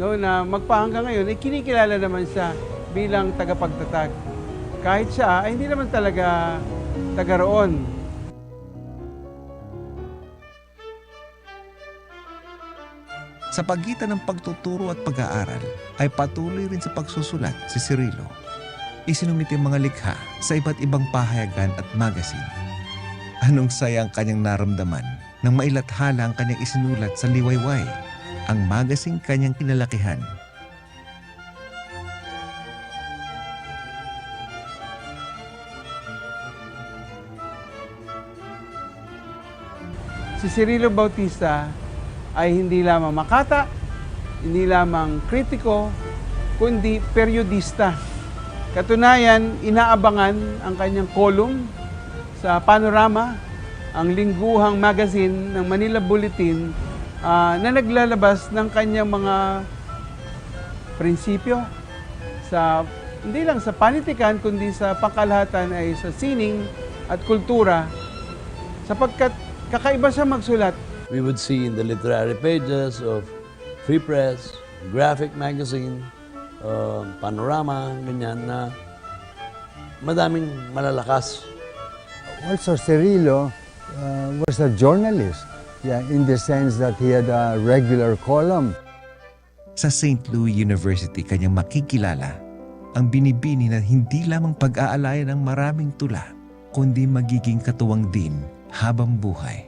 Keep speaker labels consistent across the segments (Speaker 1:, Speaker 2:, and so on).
Speaker 1: no, na magpahanggang ngayon, ay kinikilala naman siya bilang tagapagtatag. Kahit siya ay hindi naman talaga taga roon.
Speaker 2: Sa pagitan ng pagtuturo at pag-aaral, ay patuloy rin sa pagsusulat si Cirilo. Isinumite ang mga likha sa iba't ibang pahayagan at magazine. Anong saya ang kanyang naramdaman nang mailathala ang kanyang isinulat sa Liwayway, ang magazine kanyang kinalakihan.
Speaker 1: Si Cirilo Bautista ay hindi lamang makata, hindi lamang kritiko, kundi periodista. Katunayan, inaabangan ang kanyang column sa Panorama, ang lingguhang magazine ng Manila Bulletin na naglalabas ng kanyang mga prinsipyo sa hindi lang sa panitikan kundi sa pangkalahatan ay sa sining at kultura sapagkat kakaiba siya magsulat.
Speaker 3: We would see in the literary pages of Free Press, Graphic Magazine, Panorama, ganyan na madaming malalakas.
Speaker 4: Also, Cirilo was a journalist, in the sense that he had a regular column.
Speaker 2: Sa St. Louis University kanyang makikilala ang binibini na hindi lamang pag-aalayan ng maraming tula, kundi magiging katuwang din habang buhay.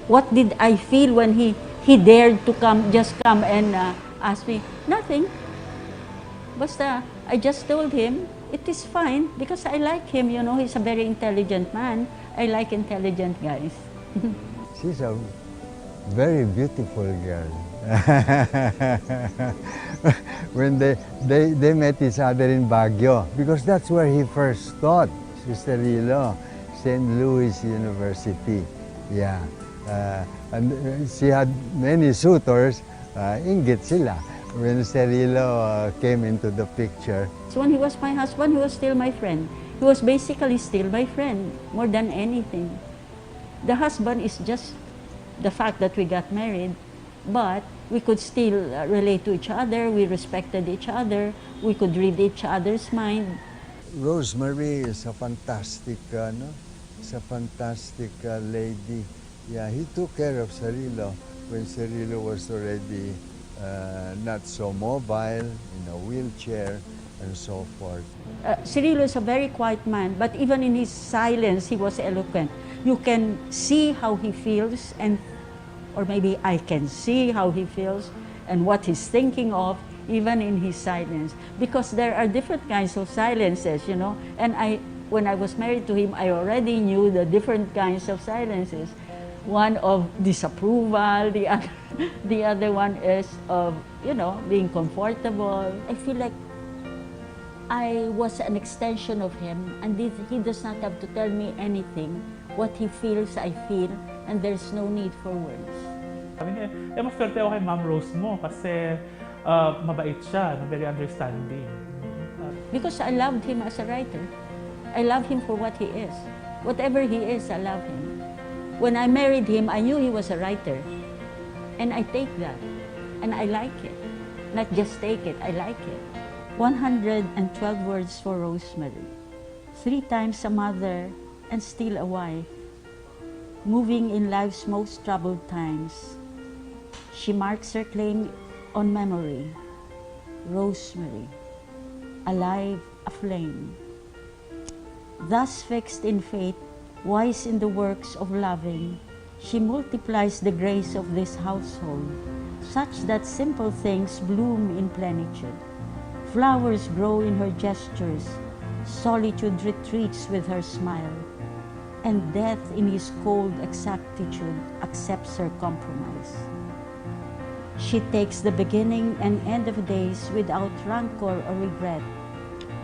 Speaker 5: What did I feel when he dared to just come and ask me? Nothing. Basta, I just told him, it is fine because I like him, you know, he's a very intelligent man. I like intelligent guys.
Speaker 4: She's a very beautiful girl. When they met each other in Baguio, because that's where he first taught, si Cirilo, St. Louis University. Yeah. And she had many suitors, inggit sila when Cirilo came into the picture.
Speaker 5: So when he was my husband, he was still my friend. He was basically still my friend, more than anything. The husband is just the fact that we got married, but we could still relate to each other, we respected each other, we could read each other's mind.
Speaker 4: Rosemary is a fantastic, lady. Yeah, he took care of Cirilo when Cirilo was already not so mobile, in a wheelchair, and so forth.
Speaker 5: Cirilo is a very quiet man, but even in his silence, he was eloquent. You can see how he feels, or maybe I can see how he feels and what he's thinking of, even in his silence. Because there are different kinds of silences, you know. And when I was married to him, I already knew the different kinds of silences. One of disapproval, the other one is of, you know, being comfortable. I feel like I was an extension of him, and he does not have to tell me anything. What he feels, I feel, and there's no need for words.
Speaker 6: Sabi niya, mas swerte ako kay Ma'am Rose mo kasi mabait siya, very understanding.
Speaker 5: Because I loved him as a writer. I love him for what he is. Whatever he is, I love him. When I married him, I knew he was a writer. And I take that. And I like it. Not just take it, I like it. 112 words for Rosemary. 3 times a mother and still a wife. Moving in life's most troubled times. She marks her claim on memory. Rosemary, alive, aflame. Thus fixed in fate, wise in the works of loving, she multiplies the grace of this household, such that simple things bloom in plenitude. Flowers grow in her gestures, solitude retreats with her smile, and death in his cold exactitude accepts her compromise. She takes the beginning and end of days without rancor or regret,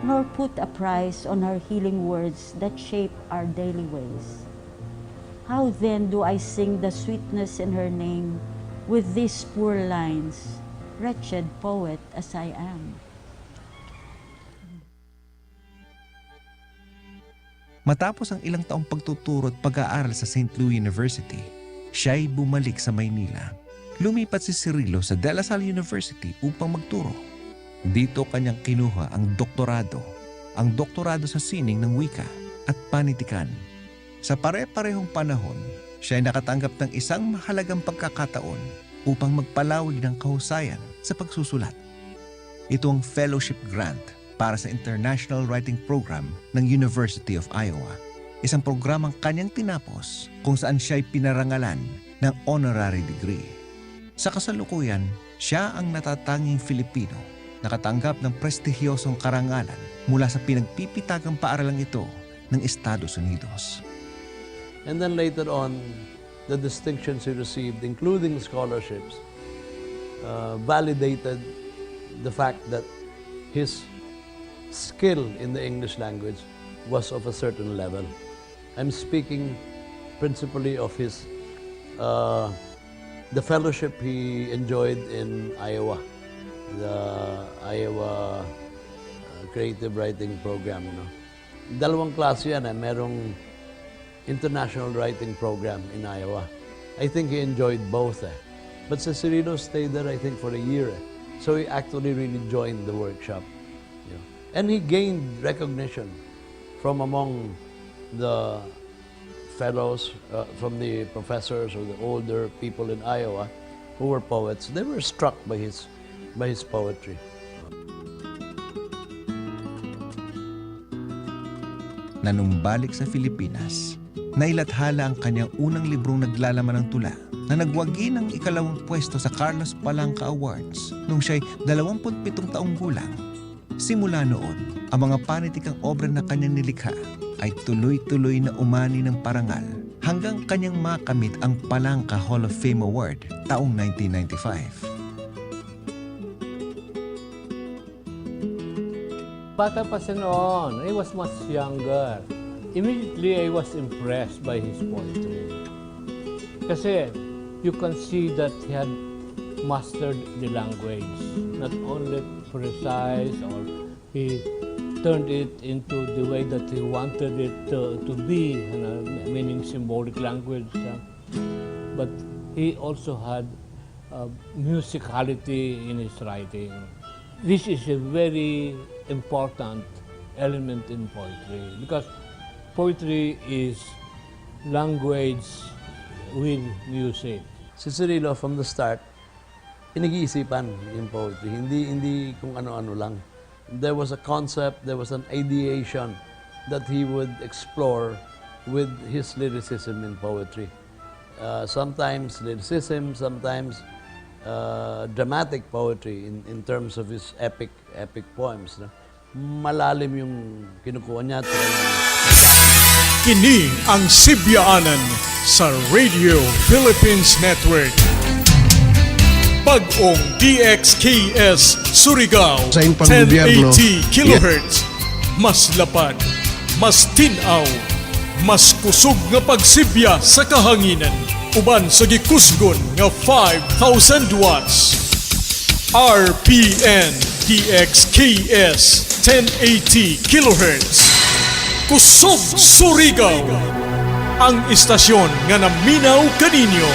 Speaker 5: nor put a price on her healing words that shape our daily ways. How then do I sing the sweetness in her name with these poor lines, wretched poet as I am?
Speaker 2: Matapos ang ilang taong pagtuturo at pag-aaral sa St. Louis University, siya'y bumalik sa Maynila. Lumipat si Cirilo sa De La Salle University upang magturo. Dito kanyang kinuha ang doktorado sa sining ng wika at panitikan. Sa pare-parehong panahon, siya ay nakatanggap ng isang mahalagang pagkakataon upang magpalawig ng kahusayan sa pagsusulat. Ito ang fellowship grant para sa International Writing Program ng University of Iowa. Isang programang kanyang tinapos kung saan siya ay pinarangalan ng honorary degree. Sa kasalukuyan, siya ang natatanging Filipino nakatanggap ng prestihiyosong karangalan mula sa pinagpipitagang paaralang ito ng Estados Unidos.
Speaker 3: And then later on, the distinctions he received, including scholarships, validated the fact that his skill in the English language was of a certain level. I'm speaking principally of his the fellowship he enjoyed in Iowa, the Iowa Creative Writing Program. No? Dalawang klase yan. Merong International Writing Program in Iowa. I think he enjoyed both. But Cirilo stayed there, I think, for a year. So he actually really joined the workshop. You know. And he gained recognition from among the fellows, from the professors or the older people in Iowa who were poets. They were struck by his poetry.
Speaker 2: Nanumbalik sa Pilipinas, nailathala ang kanyang unang librong naglalaman ng tula na nagwagi ng ikalawang pwesto sa Carlos Palanca Awards nung siya'y 27 taong gulang. Simula noon, ang mga panitikang obra na kanyang nilikha ay tuloy-tuloy na umani ng parangal hanggang kanyang makamit ang Palanca Hall of Fame Award taong 1995.
Speaker 7: Bata pa siya noon. I was much younger. Immediately, I was impressed by his poetry. Kasi you can see that he had mastered the language. Not only precise, or he turned it into the way that he wanted it to be, meaning symbolic language. But he also had musicality in his writing. This is a very important element in poetry because poetry is language with music.
Speaker 3: Si Cirilo, from the start, pinag-iisipan yung poetry. Hindi kung ano-ano lang. There was a concept, there was an ideation that he would explore with his lyricism in poetry. Sometimes lyricism, sometimes dramatic poetry in terms of his epic poems. No? Malalim yung kinukuha niya.
Speaker 8: Kini ang Sibyaanan sa Radio Philippines Network. Pag-ong DXKS Surigao, 1080 kHz. Mas lapad, mas tinaw, mas kusog nga pagsibya sa kahanginan. Uban sa gikusgon nga 5,000 watts. RPN DXKS 1080 kHz. Kusog Surigao, ang istasyon nga naminaw kaninyo.